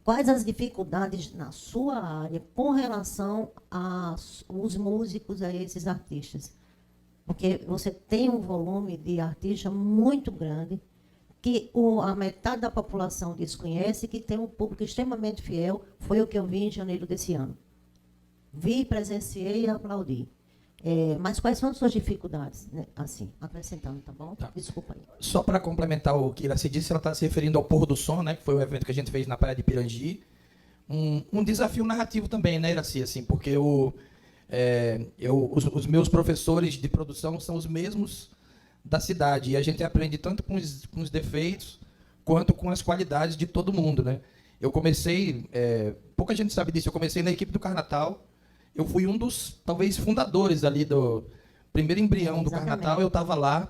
Quais as dificuldades na sua área com relação aos músicos, a esses artistas? Porque você tem um volume de artistas muito grande, que a metade da população desconhece, que tem um público extremamente fiel. Foi o que eu vi em janeiro desse ano. Vi, presenciei e aplaudi. Mas quais são as suas dificuldades, né? Assim, acrescentando, tá bom? Tá. Desculpa aí. Só para complementar o que Iraci disse, ela está se referindo ao Pôr do Som, né, que foi o evento que a gente fez na Praia de Pirangi. Um desafio narrativo também, né, Iraci? Assim, porque os meus professores de produção são os mesmos da cidade, e a gente aprende tanto com os defeitos quanto com as qualidades de todo mundo, né? Eu comecei, pouca gente sabe disso, eu comecei na equipe do Carnatal. Eu fui um dos, talvez, fundadores ali do primeiro embrião do Carnatal. Eu estava lá,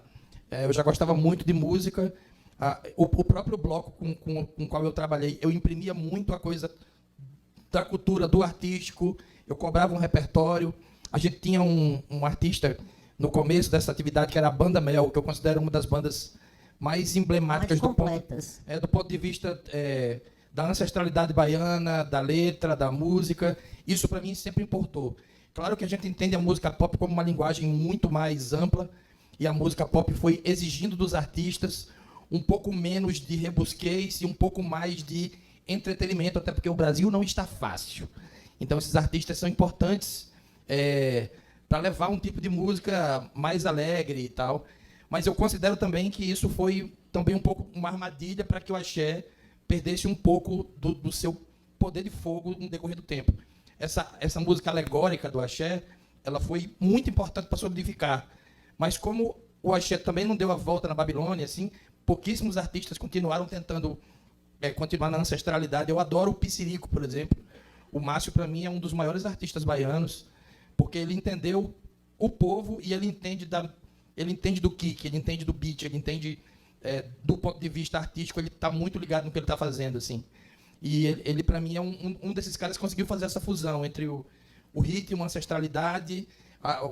eu já gostava muito de música. O próprio bloco com o qual eu trabalhei, eu imprimia muito a coisa da cultura, do artístico. Eu cobrava um repertório. A gente tinha um artista no começo dessa atividade, que era a Banda Mel, que eu considero uma das bandas mais emblemáticas Mais completas. do ponto de vista da ancestralidade baiana, da letra, da música. Isso, para mim, sempre importou. Claro que a gente entende a música pop como uma linguagem muito mais ampla, e a música pop foi exigindo dos artistas um pouco menos de rebusquez e um pouco mais de entretenimento, até porque o Brasil não está fácil. Então, esses artistas são importantes para levar um tipo de música mais alegre e tal. Mas eu considero também que isso foi também um pouco uma armadilha para que o axé perdesse um pouco do seu poder de fogo no decorrer do tempo. Essa música alegórica do axé, ela foi muito importante para solidificar. Mas como o axé também não deu a volta na Babilônia, assim, pouquíssimos artistas continuaram tentando continuar na ancestralidade. Eu adoro o Pissirico, por exemplo. O Márcio, para mim, é um dos maiores artistas baianos, porque ele entendeu o povo e ele entende do kick, ele entende do beat, ele entende do ponto de vista artístico, ele está muito ligado no que ele está fazendo, assim. E ele para mim, é um desses caras que conseguiu fazer essa fusão entre o ritmo, a ancestralidade,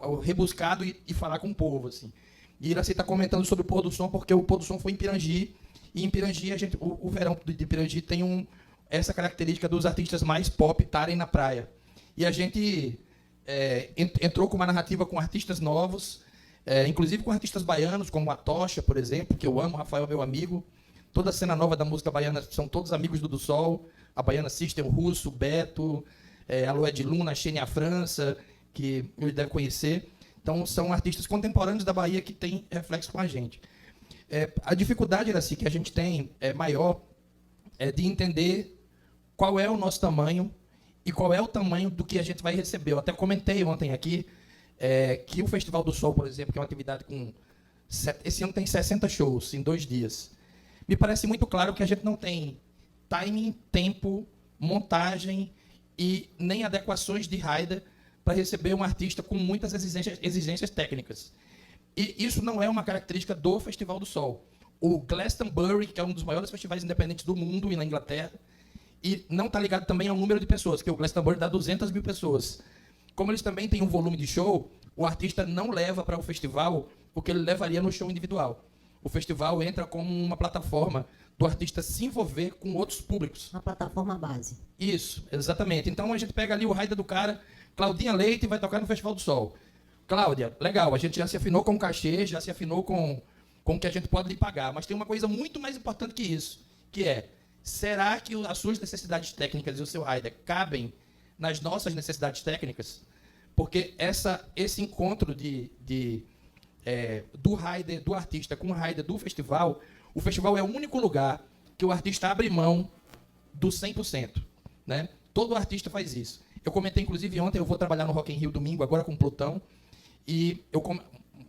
o rebuscado e falar com o povo, assim. E Iraci está comentando sobre o Pôr do Som, porque o Pôr do Som foi em Pirangi, e em Pirangi, o verão de Pirangi tem essa característica dos artistas mais pop estarem na praia. E a gente entrou com uma narrativa com artistas novos, inclusive com artistas baianos, como a Tocha, por exemplo, que eu amo, Rafael é meu amigo. Toda a cena nova da música baiana são todos amigos do Sol. A Baiana System, o Russo, o Beto, a Loé de Luna, a Xenia França, que ele deve conhecer. Então, são artistas contemporâneos da Bahia que têm reflexo com a gente. A dificuldade, Iraci, que a gente tem maior de entender qual é o nosso tamanho e qual é o tamanho do que a gente vai receber. Eu até comentei ontem aqui que o Festival do Sol, por exemplo, que é uma atividade esse ano tem 60 shows em 2 dias. Me parece muito claro que a gente não tem timing, tempo, montagem e nem adequações de rider para receber um artista com muitas exigências técnicas. E isso não é uma característica do Festival do Sol. O Glastonbury, que é um dos maiores festivais independentes do mundo e na Inglaterra, e não está ligado também ao número de pessoas, porque o Glastonbury dá 200 mil pessoas. Como eles também têm um volume de show, o artista não leva para o festival o que ele levaria no show individual. O festival entra como uma plataforma do artista se envolver com outros públicos. Uma plataforma base. Isso, exatamente. Então a gente pega ali o rider do cara, Claudinha Leite vai tocar no Festival do Sol. Cláudia, legal, a gente já se afinou com o cachê, já se afinou com o que a gente pode lhe pagar, mas tem uma coisa muito mais importante que isso, que será que as suas necessidades técnicas e o seu rider cabem nas nossas necessidades técnicas? Porque esse encontro do rider, do artista com o rider do festival, o festival é o único lugar que o artista abre mão do 100%. Né? Todo artista faz isso. Eu comentei, inclusive, ontem, eu vou trabalhar no Rock in Rio domingo, agora com o Plutão, e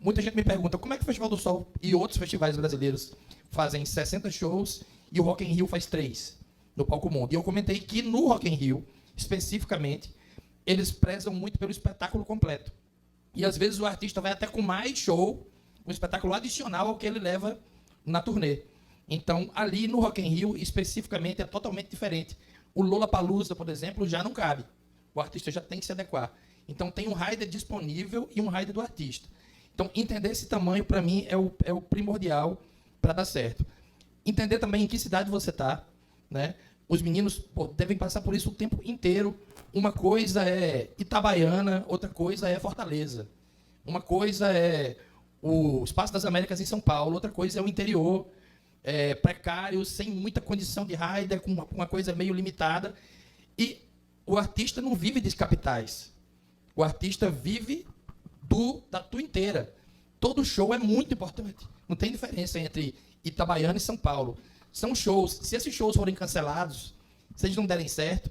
muita gente me pergunta como é que o Festival do Sol e outros festivais brasileiros fazem 60 shows e o Rock in Rio faz 3 no Palco Mundo. E eu comentei que no Rock in Rio, especificamente, eles prezam muito pelo espetáculo completo. E às vezes o artista vai até com mais show, um espetáculo adicional ao que ele leva na turnê. Então, ali no Rock in Rio, especificamente, é totalmente diferente. O Lollapalooza, por exemplo, já não cabe. O artista já tem que se adequar. Então, tem um rider disponível e um rider do artista. Então, entender esse tamanho, para mim, é o primordial para dar certo. Entender também em que cidade você está, né? os meninos devem passar por isso o tempo inteiro. Uma coisa é Itabaiana, outra coisa é Fortaleza. Uma coisa é o Espaço das Américas em São Paulo, outra coisa é o interior, precário, sem muita condição de rider, com uma coisa meio limitada. E o artista não vive de capitais. O artista vive da tua inteira. Todo show é muito importante. Não tem diferença entre Itabaiana e São Paulo. São shows. Se esses shows forem cancelados, se eles não derem certo,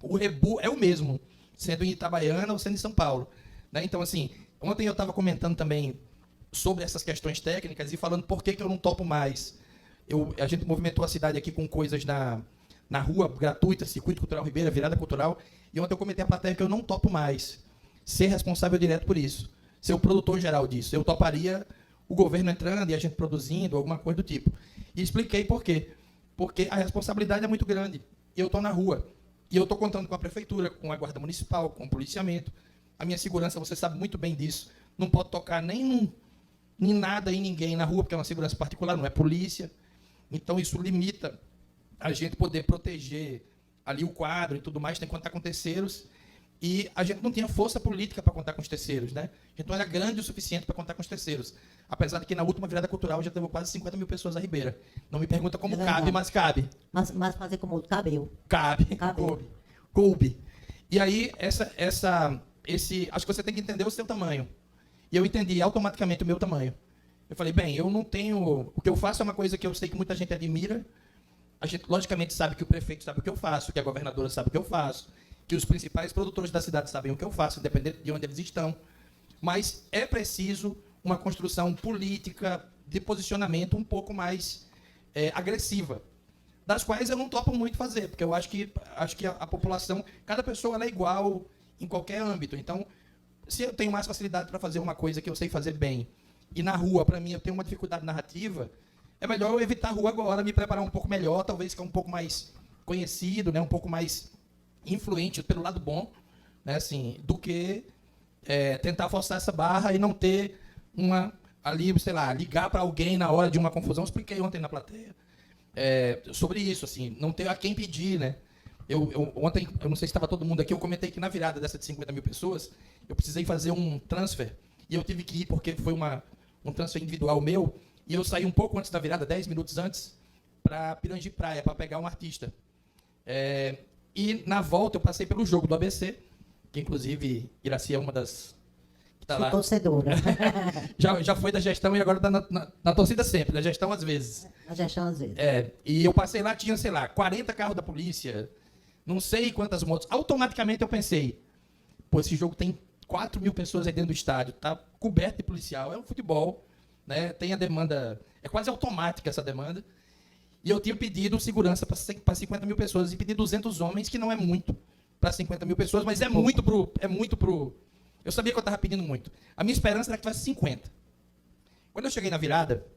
o rebu é o mesmo, sendo em Itabaiana ou sendo em São Paulo. Né? Então, assim, ontem eu estava comentando também sobre essas questões técnicas e falando por que eu não topo mais. A gente movimentou a cidade aqui com coisas na rua, gratuita, Circuito Cultural Ribeira, Virada Cultural, e ontem eu comentei à plateia que eu não topo mais ser responsável direto por isso, ser o produtor geral disso. Eu toparia o governo entrando e a gente produzindo, alguma coisa do tipo. E expliquei por quê. Porque a responsabilidade é muito grande. Eu estou na rua. E eu estou contando com a prefeitura, com a guarda municipal, com o policiamento. A minha segurança, você sabe muito bem disso. Não pode tocar nem nada em ninguém na rua, porque é uma segurança particular, não é polícia. Então, isso limita a gente poder proteger ali o quadro e tudo mais, tem que contar com terceiros. E a gente não tinha força política para contar com os terceiros, né? A gente não era grande o suficiente para contar com os terceiros. Apesar de que na última virada cultural já teve quase 50 mil pessoas à Ribeira. Não me pergunta como cabe, mas cabe. Mas fazer como cabeu. Cabe. Coube. E aí, acho que você tem que entender o seu tamanho. E eu entendi automaticamente o meu tamanho. Eu falei, bem, eu não tenho... O que eu faço é uma coisa que eu sei que muita gente admira. A gente, logicamente, sabe que o prefeito sabe o que eu faço, que a governadora sabe o que eu faço, que os principais produtores da cidade sabem o que eu faço, independente de onde eles estão. Mas é preciso uma construção política de posicionamento um pouco mais agressiva, das quais eu não topo muito fazer, porque eu acho que a população, cada pessoa ela é igual em qualquer âmbito. Então, se eu tenho mais facilidade para fazer uma coisa que eu sei fazer bem, e na rua, para mim, eu tenho uma dificuldade narrativa, é melhor eu evitar a rua agora, me preparar um pouco melhor, talvez ficar um pouco mais conhecido, né, um pouco mais influente pelo lado bom, né, assim, do que tentar forçar essa barra e não ter ali, sei lá, ligar para alguém na hora de uma confusão. Eu expliquei ontem na plateia sobre isso, assim, não ter a quem pedir, né. Ontem, eu não sei se estava todo mundo aqui, eu comentei que na virada dessa de 50 mil pessoas, eu precisei fazer um transfer, e eu tive que ir porque foi um transfer individual meu, e eu saí um pouco antes da virada, 10 minutos antes, para Pirangi Praia, para pegar um artista. E na volta eu passei pelo jogo do ABC, que inclusive Iraci é uma das que está lá. Torcedora. já foi da gestão e agora está na torcida sempre, da gestão às vezes. Na gestão às vezes. E eu passei lá, tinha, sei lá, 40 carros da polícia, não sei quantas motos. Automaticamente eu pensei, pô, esse jogo tem 4 mil pessoas aí dentro do estádio, tá coberto de policial, é um futebol, né? Tem a demanda, é quase automática essa demanda. E eu tinha pedido segurança para 50 mil pessoas e pedi 200 homens, que não é muito para 50 mil pessoas, mas é muito pro... Eu sabia que eu estava pedindo muito. A minha esperança era que tivesse 50. Quando eu cheguei na virada,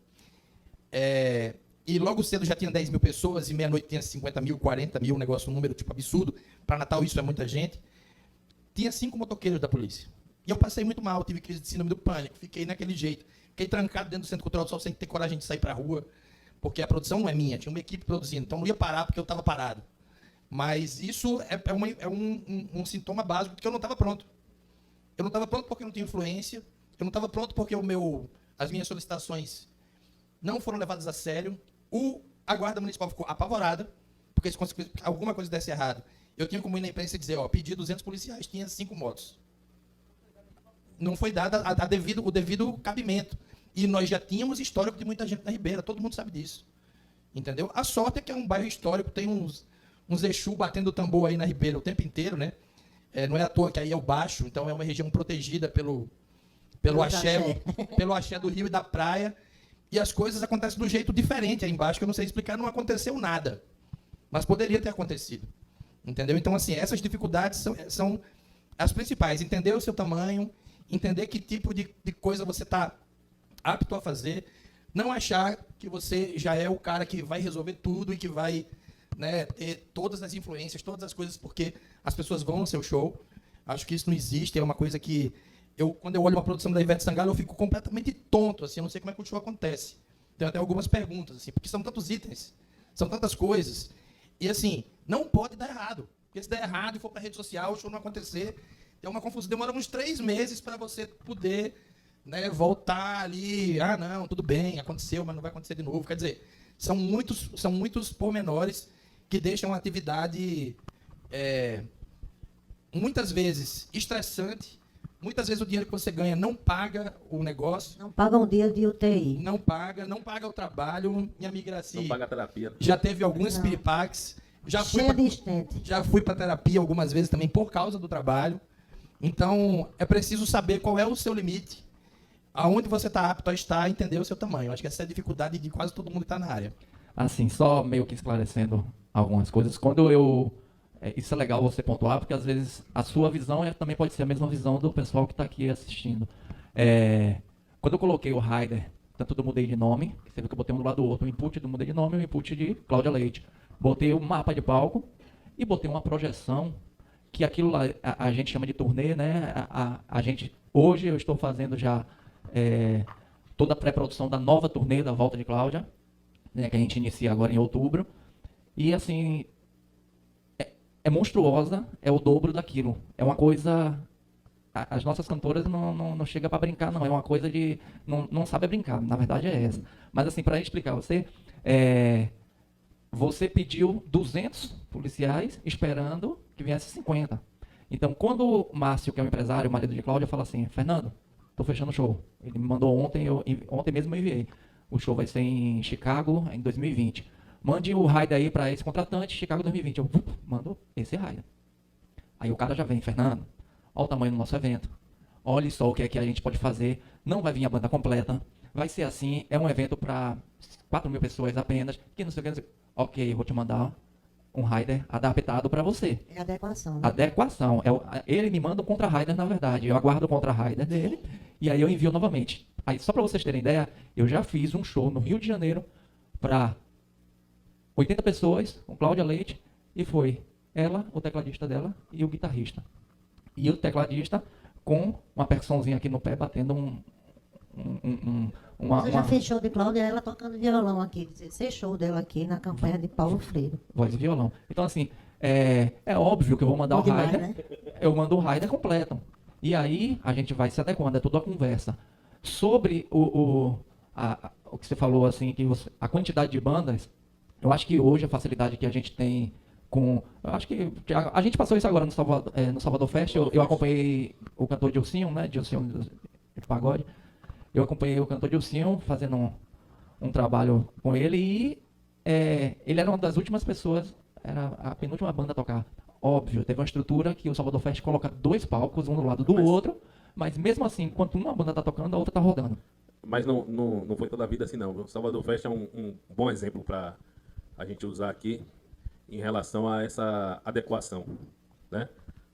e logo cedo já tinha 10 mil pessoas, e meia-noite tinha 50 mil, 40 mil, um número tipo absurdo. Para Natal isso é muita gente. Tinha 5 motoqueiros da polícia. E eu passei muito mal, tive crise de síndrome do pânico, fiquei naquele jeito. Fiquei trancado dentro do Centro Cultural só sem ter coragem de sair para a rua, porque a produção não é minha, tinha uma equipe produzindo, então não ia parar porque eu estava parado. Mas isso é um sintoma básico de que eu não estava pronto. Eu não estava pronto porque eu não tinha influência, eu não estava pronto porque as minhas solicitações não foram levadas a sério. A Guarda Municipal ficou apavorada, porque se alguma coisa desse errado, eu tinha como ir na imprensa e dizer, pedi 200 policiais, tinha 5 motos. Não foi dado o devido cabimento. E nós já tínhamos histórico de muita gente na Ribeira, todo mundo sabe disso. Entendeu? A sorte é que é um bairro histórico, tem uns Exu batendo tambor aí na Ribeira o tempo inteiro, né? Não é à toa que aí é o baixo, então é uma região protegida pelo axé do rio e da praia. E as coisas acontecem de um jeito diferente aí embaixo, que eu não sei explicar, não aconteceu nada. Mas poderia ter acontecido. Entendeu? Então, assim, essas dificuldades são as principais. Entender o seu tamanho, entender que tipo de coisa você está apto a fazer, não achar que você já é o cara que vai resolver tudo e que vai, né, ter todas as influências, todas as coisas, porque as pessoas vão no seu show. Acho que isso não existe, é uma coisa que quando eu olho uma produção da Ivete Sangalo, eu fico completamente tonto, assim, eu não sei como é que o show acontece. Tenho até algumas perguntas, assim, porque são tantos itens, são tantas coisas. E, assim, Não pode dar errado. Porque se der errado e for para a rede social, o show não acontecer, é uma confusão. Demora uns 3 meses para você poder, né, voltar ali. Ah, não, tudo bem, aconteceu, mas não vai acontecer de novo. Quer dizer, são muitos pormenores que deixam a atividade, muitas vezes, estressante. Muitas vezes o dinheiro que você ganha não paga o negócio. Não paga um dia de UTI. Não paga o trabalho. Minha amiga Iraci Não paga a terapia. já teve alguns piripaques. Cheia de estente. Já fui para terapia algumas vezes também por causa do trabalho. Então, é preciso saber qual é o seu limite, aonde você está apto a estar, entender o seu tamanho. Acho que essa é a dificuldade de quase todo mundo que está na área. Assim, só meio que esclarecendo algumas coisas. Isso é legal você pontuar, porque às vezes a sua visão também pode ser a mesma visão do pessoal que está aqui assistindo. Quando eu coloquei o rider, tanto do Mudei de Nome, você viu que eu botei um do lado do outro, o input do Mudei de Nome e o input de Cláudia Leite. Botei um mapa de palco e botei uma projeção, que aquilo lá a gente chama de turnê, né? Hoje eu estou fazendo já toda a pré-produção da nova turnê da Volta de Cláudia, né, que a gente inicia agora em outubro. E assim, é monstruosa, é o dobro daquilo. É uma coisa... As nossas cantoras não chegam para brincar, não. É uma coisa de... Não sabe brincar, na verdade é essa. Mas assim, para explicar, você pediu 200 policiais esperando que viesse 50. Então, quando o Márcio, que é o empresário, o marido de Cláudia, fala assim, Fernando, estou fechando o show. Ele me mandou ontem mesmo eu enviei. O show vai ser em Chicago em 2020. Mande o rider aí para esse contratante, Chicago 2020. Eu mando esse rider. Aí o cara já vem, Fernando, olha o tamanho do nosso evento. Olha só o que é que a gente pode fazer. Não vai vir a banda completa. Vai ser assim, é um evento para 4.000 pessoas apenas. Que não sei o que. Ok, eu vou te mandar um rider adaptado para você. É adequação. Né? Adequação. Ele me manda o contra-rider, na verdade. Eu aguardo o contra-rider dele e aí eu envio novamente. Aí, só para vocês terem ideia, eu já fiz um show no Rio de Janeiro para 80 pessoas, com Cláudia Leite, e foi ela, o tecladista dela e o guitarrista. E o tecladista com uma percussãozinha aqui no pé, batendo Você já fez show de Cláudia, ela tocando violão aqui. 16 shows dela aqui na campanha de Paulo Freire. Voz e violão. Então, assim, é óbvio que eu vou mandar o rider. Né? Eu mando o rider completo. E aí, a gente vai se adequando, é tudo a conversa. Sobre o que você falou, assim, a quantidade de bandas, eu acho que hoje a facilidade que a gente tem com... Eu acho que a gente passou isso agora no Salvador Fest. Eu acompanhei o cantor Dilcinho, né? Dilcinho de pagode. Eu acompanhei o cantor Dilcinho fazendo um trabalho com ele e ele era uma das últimas pessoas, era a penúltima banda a tocar. Óbvio, teve uma estrutura que o Salvador Fest coloca 2 palcos, um do lado do outro, mas mesmo assim, enquanto uma banda está tocando, a outra está rodando. Mas não foi toda a vida assim, não. O Salvador Fest é um bom exemplo para a gente usar aqui em relação a essa adequação, né?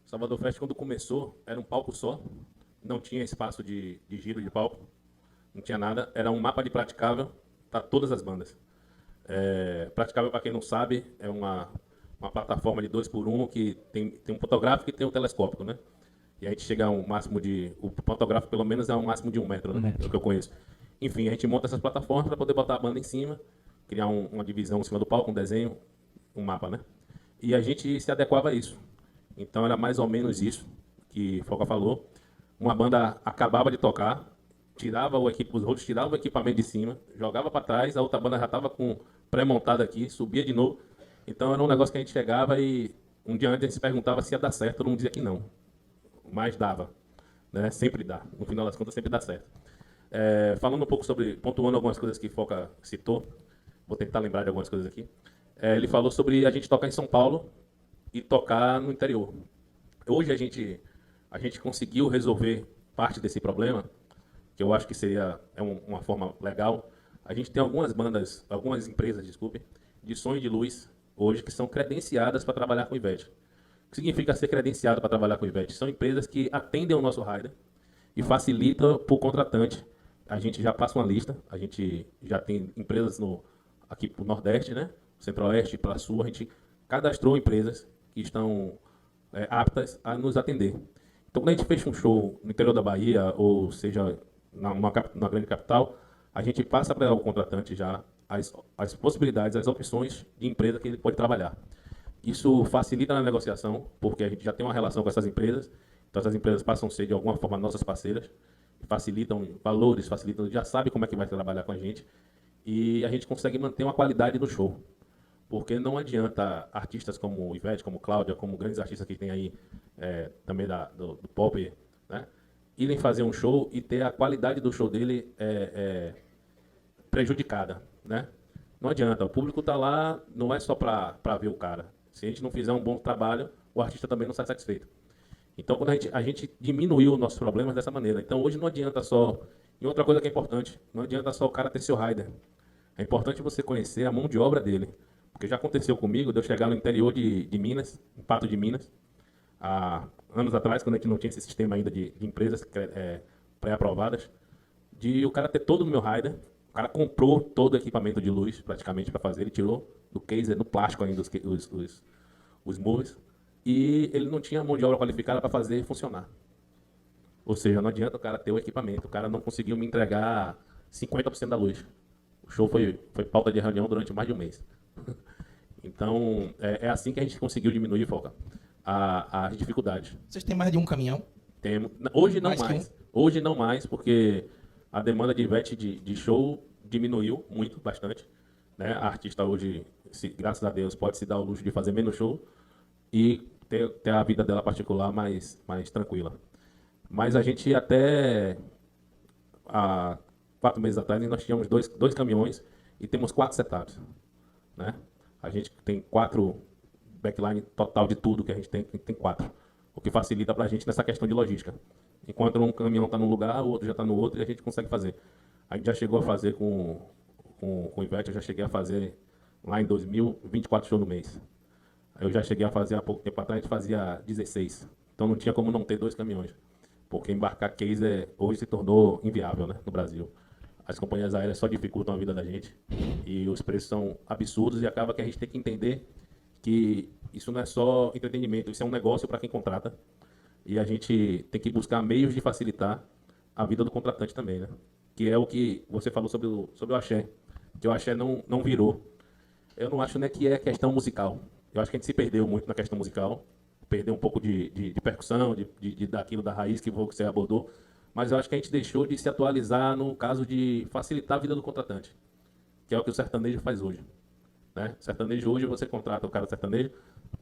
O Salvador Fest, quando começou, era um palco só, não tinha espaço de giro de palco, não tinha nada, era um mapa de praticável para todas as bandas. Praticável, para quem não sabe, é uma plataforma de 2x1 que tem um fotográfico e tem um telescópico, né? E a gente chega a um máximo o fotográfico pelo menos é um máximo de 1 metro, né? É o que eu conheço. Enfim, a gente monta essas plataformas para poder botar a banda em cima, criar uma divisão em cima do palco, um desenho, um mapa, né? E a gente se adequava a isso. Então era mais ou menos isso que Foca falou. Uma banda acabava de tocar, tirava os outros tiravam o equipamento de cima, jogava para trás, a outra banda já estava com pré-montada aqui, subia de novo. Então era um negócio que a gente chegava e um dia antes a gente se perguntava se ia dar certo, todo mundo dizia que não. Mas dava, né? Sempre dá. No final das contas sempre dá certo. Falando um pouco pontuando algumas coisas que Foca citou, vou tentar lembrar de algumas coisas aqui. Ele falou sobre a gente tocar em São Paulo e tocar no interior. Hoje a gente conseguiu resolver parte desse problema, que eu acho que seria uma forma legal. A gente tem algumas empresas, de som e de luz, hoje, que são credenciadas para trabalhar com Ivete. O que significa ser credenciado para trabalhar com Ivete? São empresas que atendem ao nosso rider e facilitam para o contratante. A gente já passa uma lista, a gente já tem empresas aqui para o Nordeste, né? Centro-Oeste, para Sul, a gente cadastrou empresas que estão aptas a nos atender. Então, quando a gente fecha um show no interior da Bahia, ou seja, na grande capital, a gente passa para o contratante já as possibilidades, as opções de empresa que ele pode trabalhar. Isso facilita na negociação, porque a gente já tem uma relação com essas empresas, então essas empresas passam a ser de alguma forma nossas parceiras, facilitam valores, facilitam, já sabe como é que vai trabalhar com a gente, e a gente consegue manter uma qualidade no show. Porque não adianta artistas como Ivete, como Cláudia, como grandes artistas que tem aí também do pop, né, irem fazer um show e ter a qualidade do show dele prejudicada, né? Não adianta, o público está lá, não é só para ver o cara. Se a gente não fizer um bom trabalho, o artista também não sai satisfeito. Então, quando a gente diminuiu os nossos problemas dessa maneira. Então, hoje não adianta só... E outra coisa que é importante, não adianta só o cara ter seu rider. É importante você conhecer a mão de obra dele. Porque já aconteceu comigo de eu chegar no interior de Minas, em Pato de Minas, há anos atrás, quando a gente não tinha esse sistema ainda de empresas pré-aprovadas, de o cara ter todo o meu rider. O cara comprou todo o equipamento de luz, praticamente, para fazer. Ele tirou do case, no plástico ainda, os moves. E ele não tinha mão de obra qualificada para fazer funcionar. Ou seja, não adianta o cara ter o equipamento. O cara não conseguiu me entregar 50% da luz. O show foi pauta de reunião durante mais de um mês. Então, é assim que a gente conseguiu diminuir, Foca, as dificuldades. Vocês têm mais de um caminhão? Temos. Hoje não Mais que mais. Hoje não mais, porque a demanda de Ivete de show diminuiu muito, bastante. Né? A artista hoje, graças a Deus, pode se dar o luxo de fazer menos show e ter a vida dela particular mais tranquila. Mas a gente até há 4 meses atrás nós tínhamos dois caminhões e temos 4 setups, né? A gente tem 4 backline total de tudo que a gente tem 4, o que facilita para a gente nessa questão de logística. Enquanto um caminhão está num lugar, o outro já está no outro e a gente consegue fazer. A gente já chegou a fazer com o Ivete, eu já cheguei a fazer lá em 2024 shows no mês. Eu já cheguei a fazer há pouco tempo atrás, a gente fazia 16. Então não tinha como não ter 2 caminhões. Porque embarcar case hoje se tornou inviável, né, no Brasil. As companhias aéreas só dificultam a vida da gente. E os preços são absurdos e acaba que a gente tem que entender que isso não é só entretenimento, isso é um negócio para quem contrata. E a gente tem que buscar meios de facilitar a vida do contratante também, né? Que é o que você falou sobre o axé. Que o axé não virou. Eu não acho, né, que é questão musical. Eu acho que a gente se perdeu muito na questão musical. Perdeu um pouco de percussão, daquilo da raiz que você abordou. Mas eu acho que a gente deixou de se atualizar no caso de facilitar a vida do contratante. Que é o que o sertanejo faz hoje. Né? Sertanejo hoje, você contrata o cara sertanejo.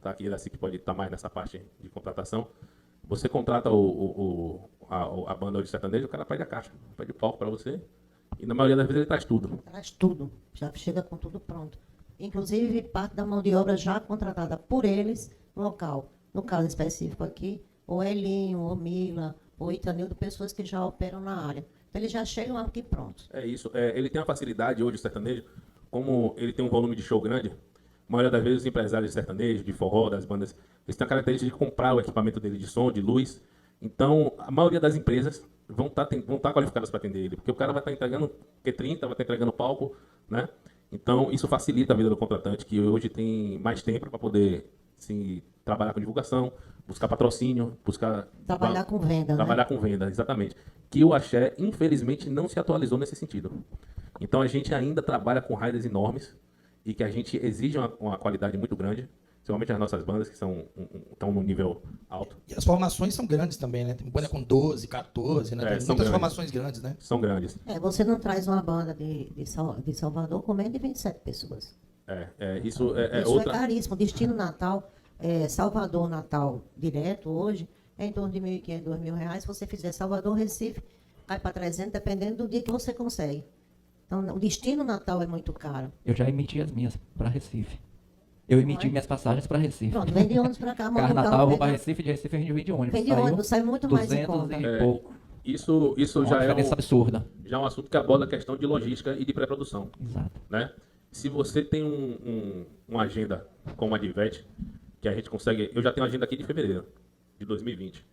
Tá aqui, assim, que pode estar mais nessa parte de contratação. Você contrata a banda de sertanejo, o cara pede a caixa, pede palco para você. E na maioria das vezes ele traz tudo. Traz tudo, já chega com tudo pronto. Inclusive, parte da mão de obra já contratada por eles no local. No caso específico aqui, ou Elinho, ou Mila, ou Itanildo, pessoas que já operam na área. Então, eles já chegam aqui prontos. É isso. Ele tem uma facilidade hoje, o sertanejo, como ele tem um volume de show grande, a maioria das vezes os empresários de sertanejo, de forró, das bandas, eles têm a característica de comprar o equipamento dele de som, de luz. Então, a maioria das empresas vão estar qualificadas para atender ele, porque o cara vai estar entregando Q30, vai estar entregando palco, né? Então, isso facilita a vida do contratante, que hoje tem mais tempo para poder trabalhar com divulgação, buscar patrocínio, Trabalhar com venda, trabalhar com venda, exatamente. Que o axé, infelizmente, não se atualizou nesse sentido. Então, a gente ainda trabalha com riders enormes e que a gente exige uma qualidade muito grande, principalmente as nossas bandas, que estão num nível alto. E as formações são grandes também, né? Tem banda com 12, 14, né? Tem muitas grandes. formações grandes, né? São grandes. Você não traz uma banda de Salvador com menos de 27 pessoas. Isso é Isso outra... é caríssimo. Destino Natal, Salvador Natal direto hoje, é em torno de R$ 1.500, R$ 2.000. Se você fizer Salvador, Recife, cai para 300, dependendo do dia que você consegue. Então, o Destino Natal é muito caro. Eu já emiti as minhas para Recife. Eu emiti minhas passagens para Recife. Pronto, vem de ônibus para cá. Carro Natal, eu vou para Recife, de Recife a gente vem de ônibus. Vem de ônibus, sai muito mais em 200 conta. e pouco. Isso Uma já é diferença absurda. um assunto que aborda a questão de logística e de pré-produção. Exato. Né? Se você tem uma agenda como a de Ivete, que a gente consegue... Eu já tenho uma agenda aqui de fevereiro de 2020.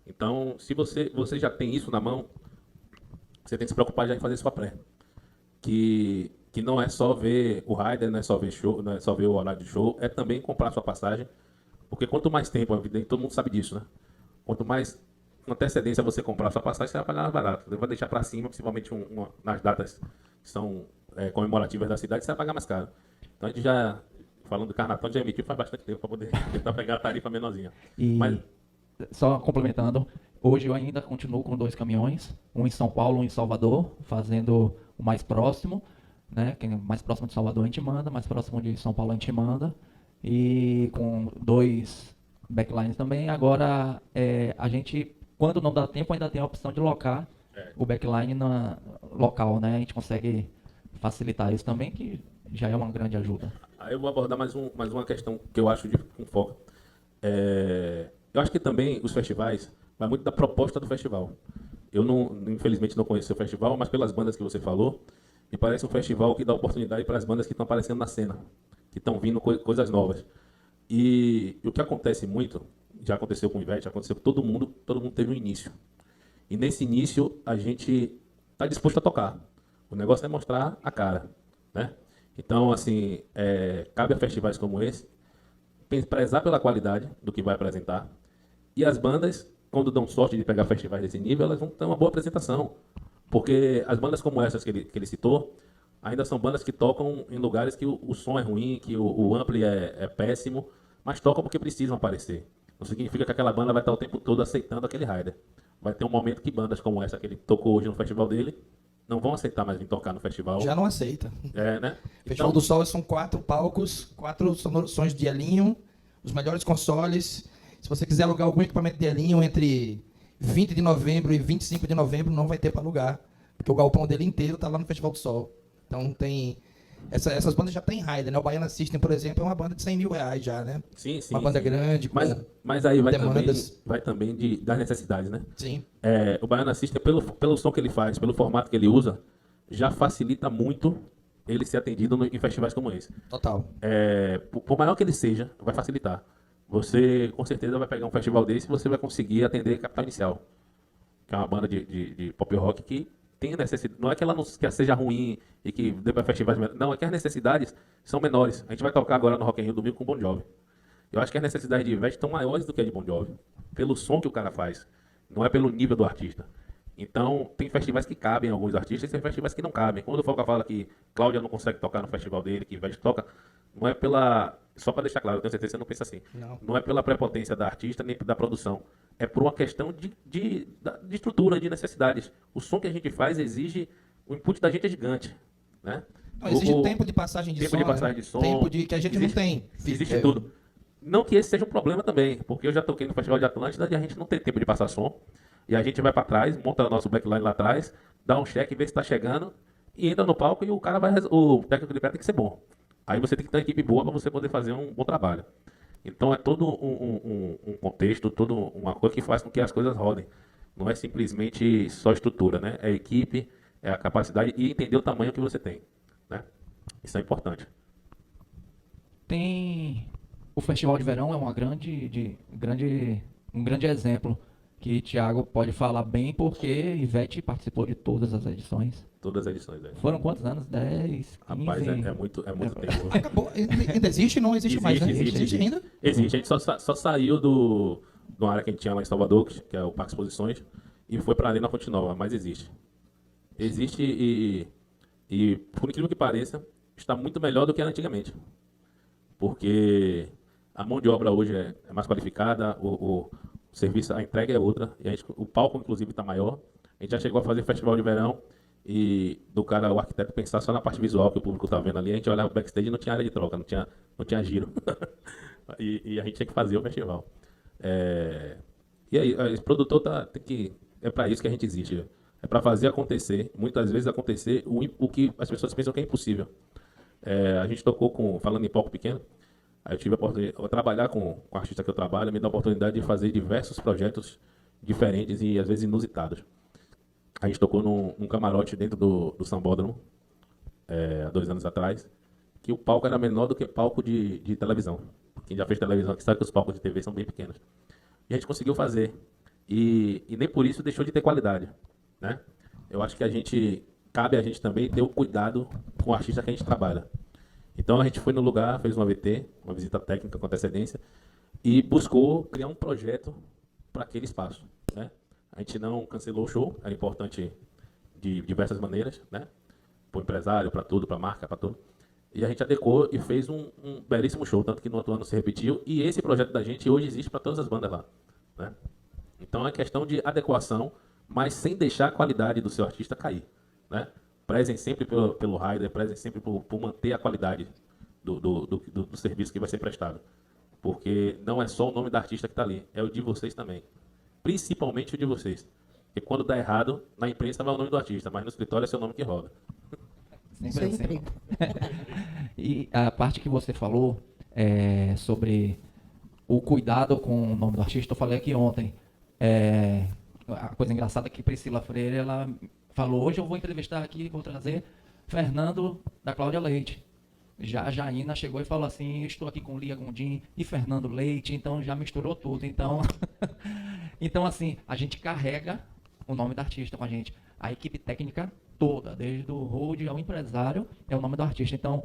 Então, se você já tem isso na mão, você tem que se preocupar já em fazer sua pré. Que não é só ver o rider, não é só ver show, não é só ver o horário de show, é também comprar sua passagem. Porque quanto mais tempo, todo mundo sabe disso, né? Quanto mais antecedência você comprar sua passagem, você vai pagar mais barato. Você vai deixar para cima, principalmente nas datas que são comemorativas da cidade, você vai pagar mais caro. Então a gente já falando do Carnatal, já emitiu faz bastante tempo para poder tentar pegar a tarifa menorzinha. E Mas só complementando, hoje eu ainda continuo com 2 caminhões, um em São Paulo, um em Salvador, fazendo o mais próximo, né? Quem é mais próximo de Salvador a gente manda, mais próximo de São Paulo a gente manda, e com 2 backlines também. Agora, a gente, quando não dá tempo, ainda tem a opção de locar o backline na local, né? A gente consegue facilitar isso também, que já é uma grande ajuda. aí eu vou abordar mais uma questão que eu acho com foco. Eu acho que também os festivais, vai muito da proposta do festival. Eu infelizmente não conheço o festival, mas pelas bandas que você falou, me parece um festival que dá oportunidade para as bandas que estão aparecendo na cena, que estão vindo coisas novas. E o que acontece muito, já aconteceu com o Ivete, já aconteceu com todo mundo teve um início. E nesse início a gente está disposto a tocar. O negócio é mostrar a cara, né? Então, assim, cabe a festivais como esse prezar pela qualidade do que vai apresentar. E as bandas, quando dão sorte de pegar festivais desse nível, elas vão ter uma boa apresentação. Porque as bandas como essas que ele citou, ainda são bandas que tocam em lugares que o som é ruim, que o ampli é péssimo, mas tocam porque precisam aparecer. Não significa que aquela banda vai estar o tempo todo aceitando aquele rider. Vai ter um momento que bandas como essa que ele tocou hoje no festival dele, não vão aceitar mais vir tocar no festival. Já não aceita. Né? Festival do Sol são 4 palcos, 4 sons de elinho, os melhores consoles. Se você quiser alugar algum equipamento de elinho entre 20 de novembro e 25 de novembro, não vai ter para alugar, porque o galpão dele inteiro está lá no Festival do Sol. Então tem... Essas bandas já tem rider, né? O Baiana System, por exemplo, é uma banda de R$100 mil já, né? Sim, uma banda grande, com mas aí demandas. vai também das necessidades, né? Sim. O Baiana System, pelo som que ele faz, pelo formato que ele usa, já facilita muito ele ser atendido em festivais como esse. Total. Por maior que ele seja, vai facilitar. Você, com certeza, vai pegar um festival desse e você vai conseguir atender Capital Inicial, que é uma banda de pop rock que tem necessidade. Não é que ela não que seja ruim e que dê para festivais menores. Não, é que as necessidades são menores. A gente vai tocar agora no Rock in Rio domingo com Bon Jovi. Eu acho que as necessidades de Ivete estão maiores do que a de Bon Jovi, pelo som que o cara faz, não é pelo nível do artista. Então, tem festivais que cabem alguns artistas e tem festivais que não cabem. Quando o Foca fala que Cláudia não consegue tocar no festival dele, que Ivete toca, não é pela... Só para deixar claro, eu tenho certeza que você não pensa assim. Não é pela prepotência da artista nem da produção. É por uma questão de estrutura, de necessidades. O som que a gente faz exige... O input da gente é gigante, né? Não, exige tempo de passagem de som. Tempo de passagem de som. Tempo que a gente não tem. Existe tudo. Não que esse seja um problema também, porque eu já toquei no Festival de Atlântida e a gente não tem tempo de passar som. E a gente vai para trás, monta o nosso backline lá atrás, dá um check, vê se está chegando, e entra no palco e o técnico de pé tem que ser bom. Aí você tem que ter uma equipe boa para você poder fazer um bom trabalho. Então é todo um contexto, toda uma coisa que faz com que as coisas rodem. Não é simplesmente só estrutura, né? É a equipe, é a capacidade e entender o tamanho que você tem, né? Isso é importante. O Festival de Verão é um grande exemplo que Thiago pode falar bem, porque Ivete participou de todas as edições. Todas as edições, Foram quantos anos? 10, 15? Rapaz, é muito tempo. Acabou. Ainda existe? Não existe mais, né? Existe ainda? Existe. A gente só saiu do área que a gente tinha lá em Salvador, que é o Parque Exposições, e foi para ali na Fonte Nova, mas existe. Existe e, por incrível que pareça, está muito melhor do que era antigamente. Porque a mão de obra hoje é mais qualificada, o serviço, a entrega é outra, e o palco, inclusive, está maior. A gente já chegou a fazer festival de verão e o arquiteto pensar só na parte visual que o público está vendo ali. A gente olhava o backstage e não tinha área de troca, não tinha giro. e a gente tinha que fazer o festival. E aí, esse produtor é para isso que a gente existe. É para fazer acontecer, muitas vezes acontecer o que as pessoas pensam que é impossível. A gente tocou falando em palco pequeno. Aí eu tive a oportunidade de trabalhar com o artista que eu trabalho, me dá a oportunidade de fazer diversos projetos diferentes e às vezes inusitados. A gente tocou num camarote dentro do Sambódromo, há 2 anos atrás, que o palco era menor do que palco de televisão. Quem já fez televisão aqui sabe que os palcos de TV são bem pequenos. E a gente conseguiu fazer. E nem por isso deixou de ter qualidade, né? Eu acho que cabe a gente também ter o cuidado com o artista que a gente trabalha. Então a gente foi no lugar, fez uma VT, uma visita técnica com antecedência, e buscou criar um projeto para aquele espaço, né? A gente não cancelou o show, era importante de diversas maneiras, né? Para o empresário, para tudo, para a marca, para tudo. E a gente adequou e fez um belíssimo show, tanto que no outro ano se repetiu. E esse projeto da gente hoje existe para todas as bandas lá, né? Então é questão de adequação, mas sem deixar a qualidade do seu artista cair, né? Prezem sempre pelo rider, prezem sempre por manter a qualidade do serviço que vai ser prestado. Porque não é só o nome do artista que está ali, é o de vocês também. Principalmente o de vocês. Porque quando dá errado, na imprensa vai o nome do artista, mas no escritório é seu nome que roda. Sempre assim. Sempre. E a parte que você falou sobre o cuidado com o nome do artista, eu falei aqui ontem. A coisa engraçada é que Priscila Freire, ela falou, hoje eu vou entrevistar aqui, vou trazer Fernando da Cláudia Leite. Já a Jaina chegou e falou assim, estou aqui com Lia Gondim e Fernando Leite, então já misturou tudo. Então, então assim, a gente carrega o nome do artista com a gente. A equipe técnica toda, desde o road ao empresário, é o nome do artista. Então,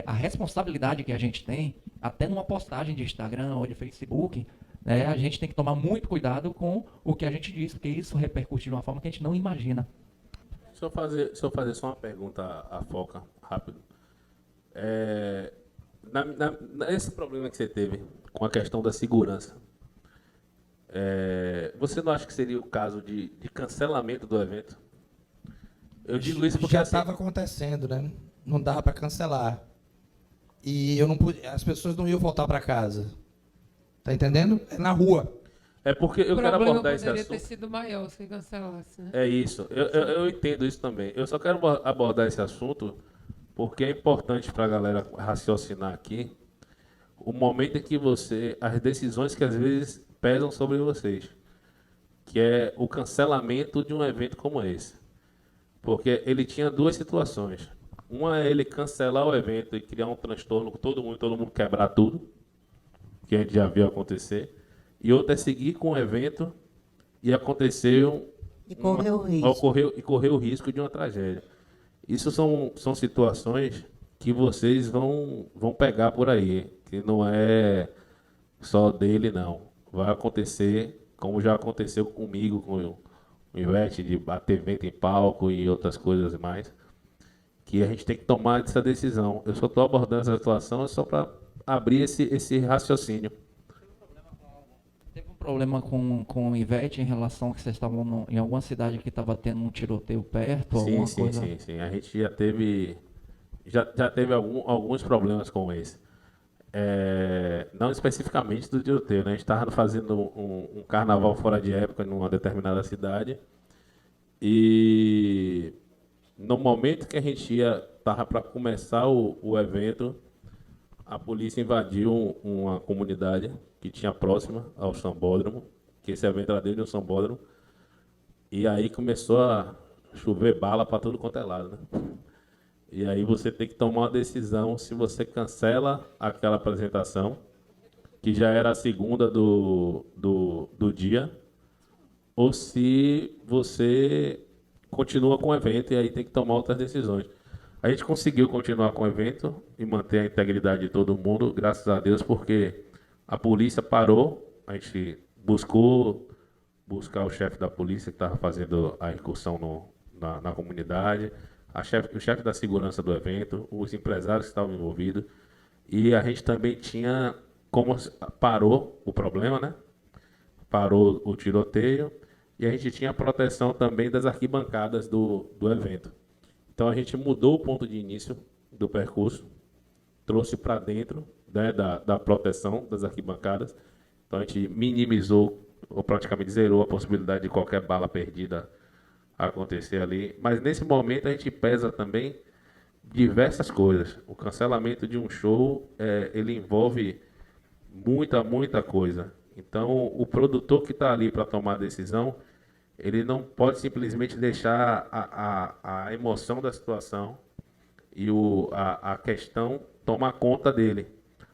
a responsabilidade que a gente tem, até numa postagem de Instagram ou de Facebook, né, a gente tem que tomar muito cuidado com o que a gente diz, porque isso repercute de uma forma que a gente não imagina. Se eu fazer só uma pergunta à Foca, rápido. Esse problema que você teve com a questão da segurança, você não acha que seria o caso de cancelamento do evento? Eu digo isso porque já assim, estava acontecendo, né? Não dava para cancelar. E eu não pude, as pessoas não iam voltar para casa. Tá entendendo? É na rua. é porque eu O quero problema abordar esse poderia ter assunto. sido maior se cancelasse, né? É isso, eu entendo isso também. Eu só quero abordar esse assunto porque é importante para a galera raciocinar aqui o momento em que as decisões que às vezes pesam sobre vocês, que é o cancelamento de um evento como esse. Porque ele tinha duas situações. Uma é ele cancelar o evento e criar um transtorno com todo mundo quebrar tudo, que a gente já viu acontecer. E outra é seguir com o evento e aconteceu E correr o risco. correr o risco de uma tragédia. Isso são situações que vocês vão pegar por aí, que não é só dele, não. Vai acontecer, como já aconteceu comigo, com o Ivete, de bater vento em palco e outras coisas mais, que a gente tem que tomar essa decisão. Eu só estou abordando essa situação só para abrir esse raciocínio. Teve um problema com o Ivete em relação a que vocês estavam em alguma cidade que estava tendo um tiroteio perto, Sim, alguma sim, coisa? sim. A gente já teve alguns problemas com esse. Não especificamente do tiroteio, né? A gente estava fazendo um carnaval fora de época numa determinada cidade e no momento que a gente estava para começar o evento, a polícia invadiu uma comunidade que tinha próxima ao sambódromo, que esse evento era dentro de um sambódromo, e aí começou a chover bala para tudo quanto é lado, né? E aí você tem que tomar uma decisão se você cancela aquela apresentação, que já era a segunda do dia, ou se você continua com o evento e aí tem que tomar outras decisões. A gente conseguiu continuar com o evento e manter a integridade de todo mundo, graças a Deus, porque a polícia parou, a gente buscar o chefe da polícia que estava fazendo a incursão na comunidade, o chefe da segurança do evento, os empresários que estavam envolvidos, e a gente também tinha, como parou o problema, né? Parou o tiroteio, e a gente tinha a proteção também das arquibancadas do evento. Então a gente mudou o ponto de início do percurso, trouxe para dentro, né, da proteção das arquibancadas. Então a gente minimizou, ou praticamente zerou a possibilidade de qualquer bala perdida acontecer ali. Mas nesse momento a gente pesa também diversas coisas. O cancelamento de um show, ele envolve muita coisa. Então o produtor que está ali para tomar a decisão, ele não pode simplesmente deixar a emoção da situação e a questão tomar conta dele.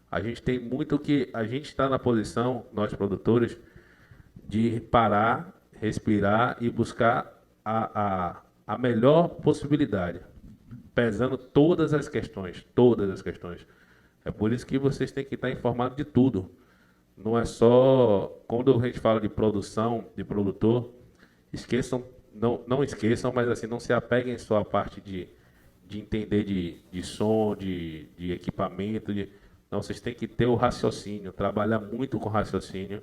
A gente tem muito que... A gente está na posição, nós produtores, de parar, respirar e buscar a melhor possibilidade, pesando todas as questões. É por isso que vocês têm que estar informados de tudo. Não é só... Quando a gente fala de produção, de produtor, esqueçam, não esqueçam, mas assim, não se apeguem só à parte de de entender de som, de equipamento. Então, vocês têm que ter o raciocínio, trabalhar muito com raciocínio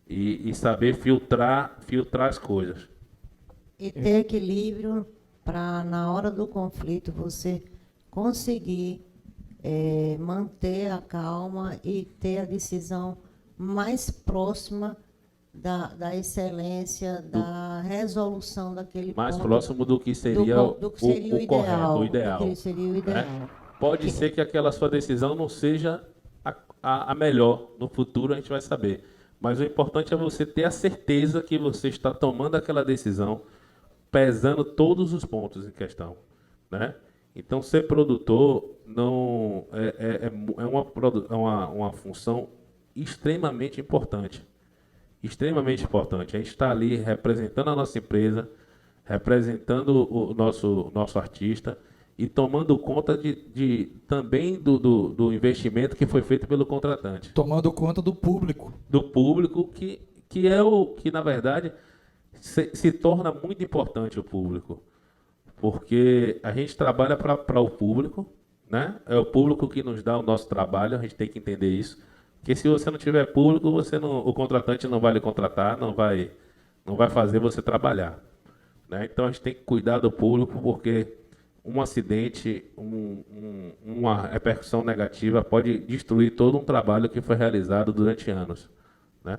e saber filtrar as coisas. E ter equilíbrio para, na hora do conflito, você conseguir manter a calma e ter a decisão mais próxima da excelência, da resolução daquele Mais ponto, próximo do que seria, do que seria o correto, o ideal. Do que seria o ideal. Né? Pode ser que aquela sua decisão não seja a melhor. No futuro a gente vai saber. Mas o importante é você ter a certeza que você está tomando aquela decisão, pesando todos os pontos em questão. Né? Então, ser produtor não uma função extremamente importante. Extremamente importante. A gente está ali representando a nossa empresa, representando o nosso artista e tomando conta também do investimento que foi feito pelo contratante. Tomando conta do público. Do público, que é que na verdade, se torna muito importante o público. Porque a gente trabalha para o público, né? É o público que nos dá o nosso trabalho, a gente tem que entender isso. Porque se você não tiver público, o contratante não vai lhe contratar, não vai fazer você trabalhar. Né? Então a gente tem que cuidar do público, porque um acidente, uma repercussão negativa pode destruir todo um trabalho que foi realizado durante anos. Né?